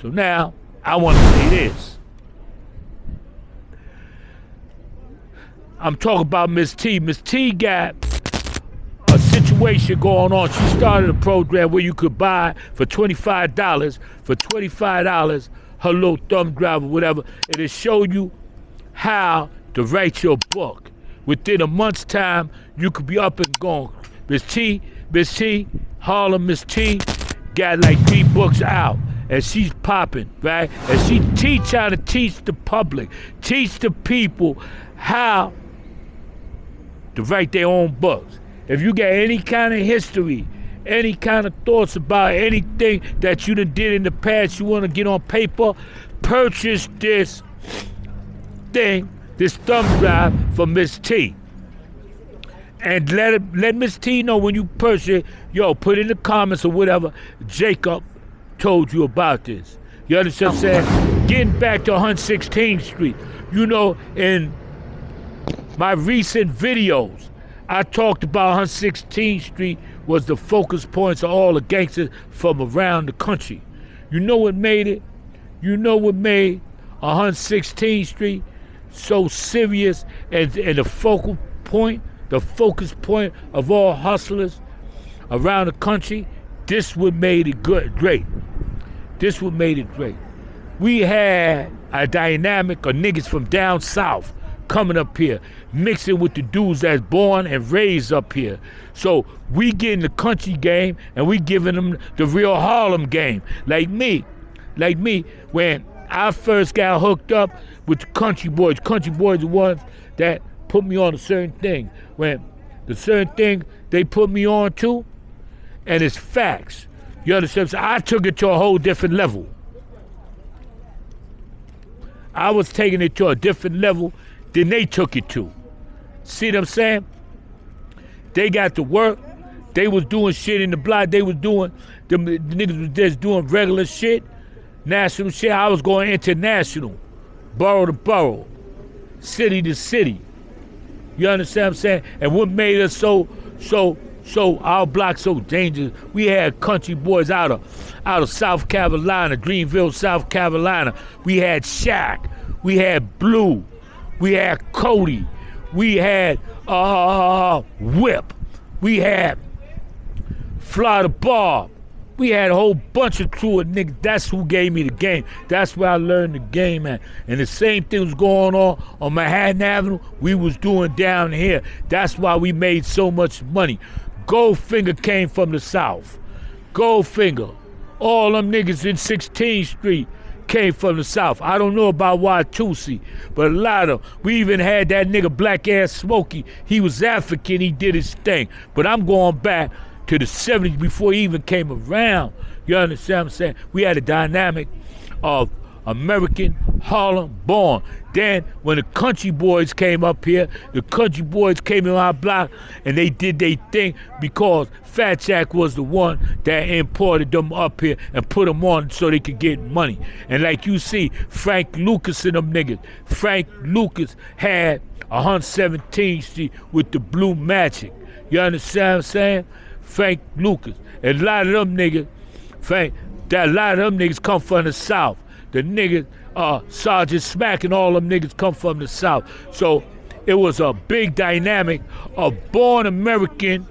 So now, I want to say this. I'm talking about Miss T. Miss T got a situation going on. She started a program where you could buy for $25, her little thumb drive or whatever. It'll show you how to write your book. Within a month's time, you could be up and going. Miss T, Harlem Miss T got like 3 books out. And she's popping, right? And she trying to teach the public, teach the people how to write their own books. If you got any kind of history, any kind of thoughts about anything that you done did in the past, you want to get on paper, purchase this thing, this thumb drive from Miss T. And let Miss T know when you purchase it, yo, put in the comments or whatever, Jacob told you about this. You understand what I'm saying? Getting back to 116th Street. You know, in my recent videos, I talked about 116th Street was the focus points of all the gangsters from around the country. You know what made it? You know what made 116th Street so serious and the focus point of all hustlers around the country? This what made it great. This what made it great. We had a dynamic of niggas from down south coming up here, mixing with the dudes that's born and raised up here. So we getting the country game and we giving them the real Harlem game. Like me, when I first got hooked up with the country boys are the ones that put me on a certain thing. When the certain thing they put me on to, and it's facts. You understand? So I took it to a whole different level. I was taking it to a different level than they took it to. See what I'm saying? They got to work. They was doing shit in the block. They was doing, the niggas was just doing regular shit, national shit. I was going international, borough to borough, city to city. You understand what I'm saying? And what made us so our block so dangerous, we had country boys out of South Carolina, Greenville, South Carolina. We had Shaq, we had Blue, we had Cody, we had Whip, we had Florida Bob. We had a whole bunch of crew of niggas. That's who gave me the game. That's where I learned the game at. And the same thing was going on Manhattan Avenue, we was doing down here. That's why we made so much money. Goldfinger came from the South. Goldfinger. All them niggas in 16th Street came from the South. I don't know about Watusi, but a lot of them. We even had that nigga Black Ass Smokey. He was African, he did his thing. But I'm going back to the 70s before he even came around. You understand what I'm saying? We had a dynamic of American Harlem born. Then when the country boys came up here, the country boys came in our block and they did their thing because Fat Jack was the one that imported them up here and put them on so they could get money. And like you see, Frank Lucas and them niggas. Frank Lucas had 117th Street with the Blue Magic. You understand what I'm saying? Frank Lucas. And a lot of them niggas, a lot of them niggas come from the South. The niggas, Sergeant Smack and all them niggas come from the South. So it was a big dynamic of born American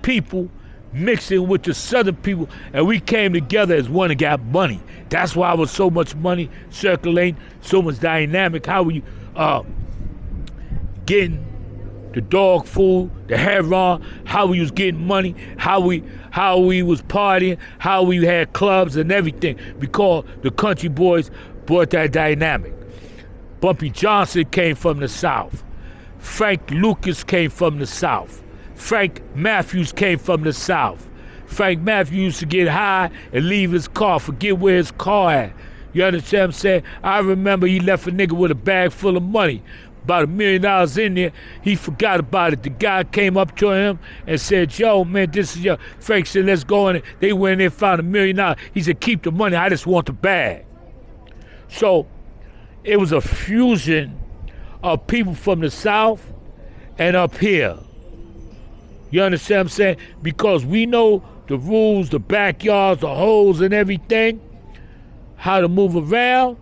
people mixing with the Southern people, and we came together as one and got money. That's why it was so much money circulating, so much dynamic. How we getting the dog food, the heroin, how we was getting money, how we was partying, how we had clubs and everything, because the country boys brought that dynamic. Bumpy Johnson came from the South. Frank Lucas came from the South. Frank Matthews came from the South. Frank Matthews used to get high and leave his car, forget where his car at. You understand what I'm saying? I remember he left a nigga with a bag full of money. About $1 million in there, he forgot about it. The guy came up to him and said, yo, man, this is your... Frank said, let's go in. They went in there and found $1 million. He said, keep the money, I just want the bag. So it was a fusion of people from the South and up here. You understand what I'm saying? Because we know the rules, the backyards, the holes and everything, how to move around,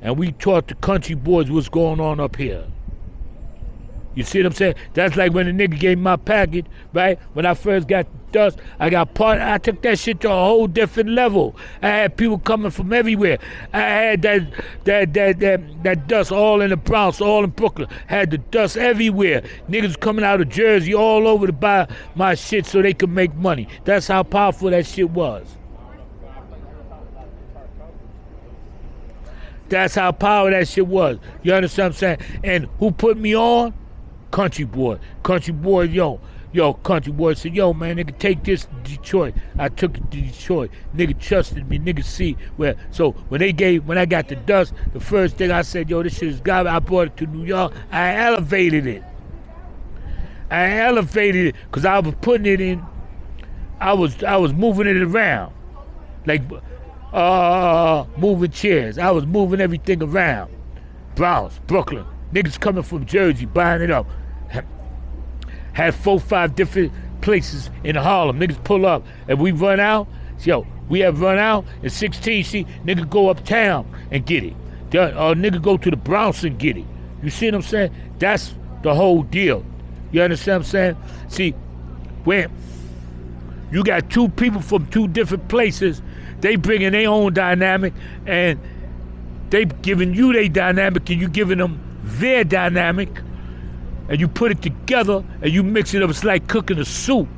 and we taught the country boys what's going on up here. You see what I'm saying? That's like when the nigga gave me my package, right? When I first got the dust, I took that shit to a whole different level. I had people coming from everywhere. I had that dust all in the Bronx, all in Brooklyn. Had the dust everywhere. Niggas coming out of Jersey all over to buy my shit so they could make money. That's how powerful that shit was. That's how powerful that shit was. You understand what I'm saying? And who put me on? Country boy, country boy said, yo, man, nigga, take this to Detroit. I took it to Detroit. Nigga trusted me. Nigga see where. So when I got the dust, the first thing I said, yo, this shit is garbage. I brought it to New York. I elevated it because I was putting it in. I was moving it around, like moving chairs. I was moving everything around. Bronx, Brooklyn. Niggas coming from Jersey, buying it up. Had 4-5 different places in Harlem. Niggas pull up and we run out. Yo, we have run out in 16. See, nigga go uptown and get it. Or nigga go to the Bronx and get it. You see what I'm saying? That's the whole deal. You understand what I'm saying? See, when you got two people from two different places, they bringing their own dynamic and they giving you their dynamic and you giving them their dynamic, and you put it together and you mix it up. It's like cooking a soup,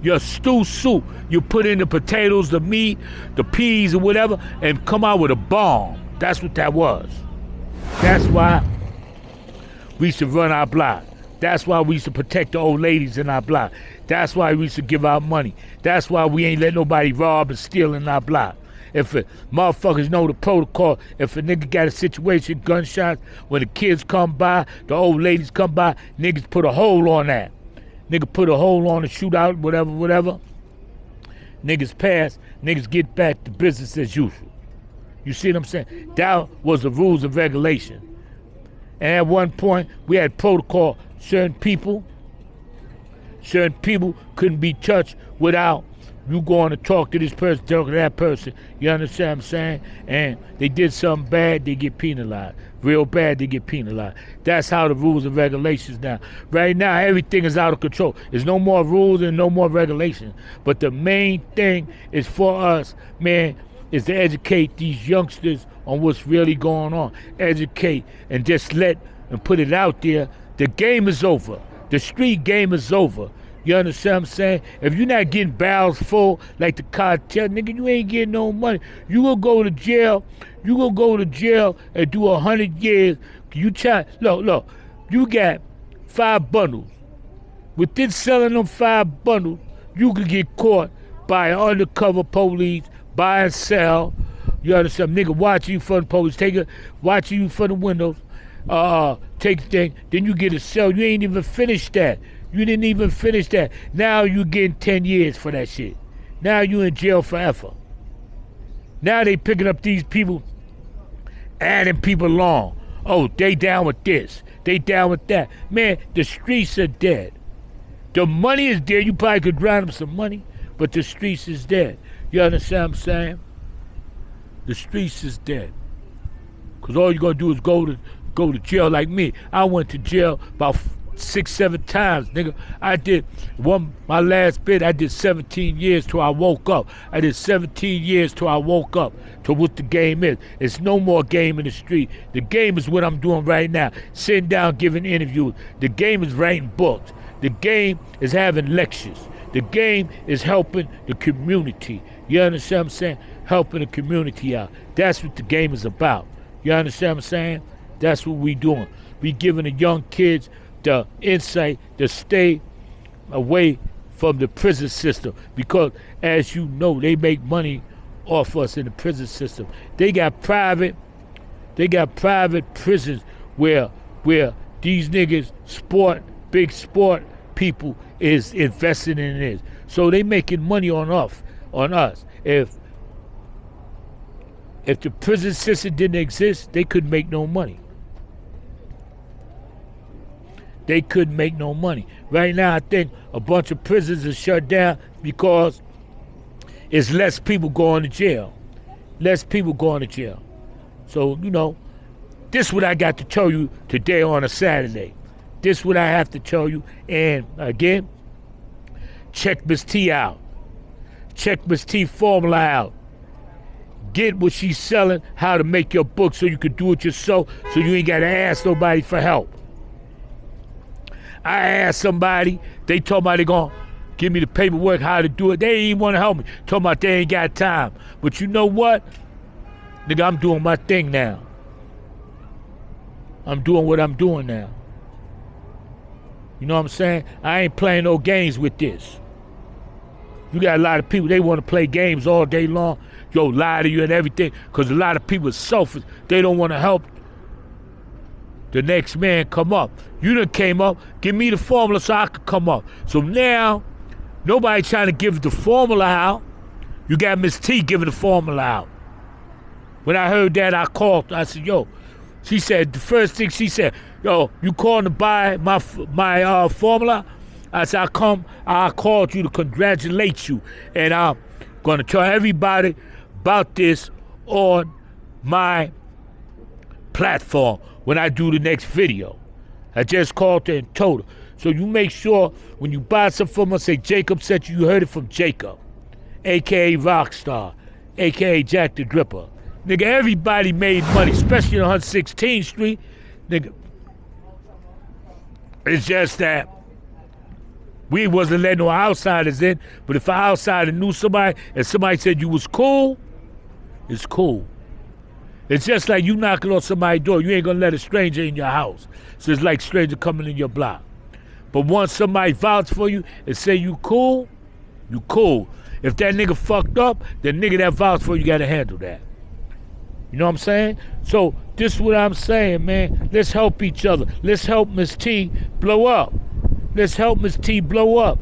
your stew soup. You put in the potatoes, the meat, the peas or whatever, and come out with a bomb. That's what that was. That's why we used to run our block. That's why we used to protect the old ladies in our block. That's why we used to give out money. That's why we ain't let nobody rob and steal in our block. If motherfuckers know the protocol, if a nigga got a situation, gunshots, when the kids come by, the old ladies come by, niggas put a hole on that. Nigga put a hole on the shootout, whatever. Niggas pass, niggas get back to business as usual. You see what I'm saying? That was the rules and regulation. And at one point, we had protocol. Certain people couldn't be touched without you going to talk to this person, talk to that person. You understand what I'm saying? And they did something bad, they get penalized. Real bad, they get penalized. That's how the rules and regulations now. Right now, everything is out of control. There's no more rules and no more regulations. But the main thing is for us, man, is to educate these youngsters on what's really going on. Educate and just let and put it out there. The game is over. The street game is over. You understand what I'm saying? If you're not getting barrels full like the cartel, nigga, you ain't getting no money. You gonna go to jail. You gonna go to jail and do 100 years. Look, you got 5 bundles. Within selling them 5 bundles, you could get caught by an undercover police, buy and sell. You understand? Nigga watching you from the police, watching you from the windows, take the thing, then you get a cell. You ain't even finished that. You didn't even finish that. Now you getting 10 years for that shit. Now you in jail forever. Now they picking up these people, adding people along. Oh, they down with this. They down with that. Man, the streets are dead. The money is there. You probably could grind them some money, but the streets is dead. You understand what I'm saying? The streets is dead. Because all you're going to do is go to jail like me. I went to jail about 6-7 times, nigga. I did my last bit, I did 17 years till I woke up. I did 17 years till I woke up to what the game is. It's no more game in the street. The game is what I'm doing right now. Sitting down, giving interviews. The game is writing books. The game is having lectures. The game is helping the community. You understand what I'm saying? Helping the community out. That's what the game is about. You understand what I'm saying? That's what we doing. We giving the young kids the insight to stay away from the prison system, because as you know, they make money off us in the prison system. They got private prisons where these niggas big sport people is investing in this. So they making money on us. If the prison system didn't exist, they couldn't make no money. They couldn't make no money. Right now, I think a bunch of prisons are shut down. because it's less people going to jail. Less people going to jail. So, this what I got to tell you today on a Saturday. This what I have to tell you. And again, check Miss T out. Check Miss T formula out. Get what she's selling, how to make your book so you can do it yourself, so you ain't got to ask nobody for help. I asked somebody, they told me they going to give me the paperwork, how to do it. They didn't even want to help me. Told me they ain't got time. But you know what? Nigga, I'm doing my thing now. I'm doing what I'm doing now. You know what I'm saying? I ain't playing no games with this. You got a lot of people, they want to play games all day long. Lie to you and everything, because a lot of people are selfish. They don't want to help the next man come up. You done came up, give me the formula so I could come up. So now, nobody trying to give the formula out. You got Miss T giving the formula out. When I heard that, I called. I said, she said, the first thing she said, you calling to buy my formula? I said, I called you to congratulate you. And I'm going to tell everybody about this on my platform when I do the next video. I just called her and told her. So you make sure when you buy something from us, say Jacob sent you heard it from Jacob, a.k.a. Rockstar, a.k.a. Jack the Dripper. Nigga, everybody made money, especially on 116th Street. Nigga, it's just that we wasn't letting no outsiders in, but if an outsider knew somebody and somebody said you was cool, it's cool. It's just like you knocking on somebody's door. You ain't gonna let a stranger in your house. So it's like stranger coming in your block. But once somebody vouch for you and say you cool, you cool. If that nigga fucked up, the nigga that vouched for you gotta handle that. You know what I'm saying? So this is what I'm saying, man. Let's help each other. Let's help Miss T blow up. Let's help Miss T blow up.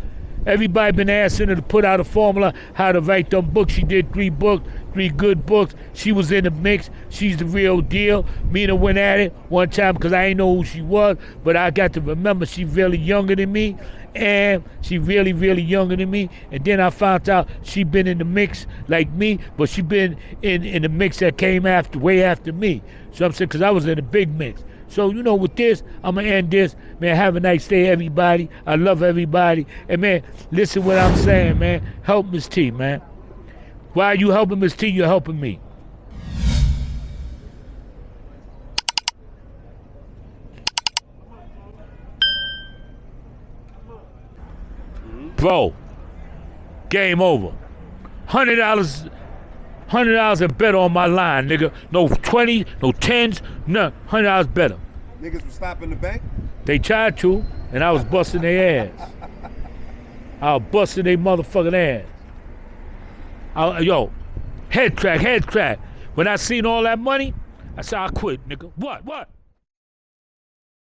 Everybody been asking her to put out a formula, how to write them books. She did 3 books, 3 good books. She was in the mix. She's the real deal. Me and her went at it one time because I ain't know who she was, but I got to remember she really younger than me, and she really, really younger than me. And then I found out she been in the mix like me, but she been in the mix that came way after me. So I'm saying, because I was in the big mix. So, with this, I'm going to end this. Man, have a nice day, everybody. I love everybody. And, man, listen what I'm saying, man. Help Miss T, man. While you helping Miss T, you're helping me. Bro, game over. $100 and better on my line, nigga. No 20, no 10s, none. $100 better. Niggas was stopping the bank? They tried to, and I was busting their ass. I was busting their motherfucking ass. Head track. When I seen all that money, I said, I quit, nigga. What?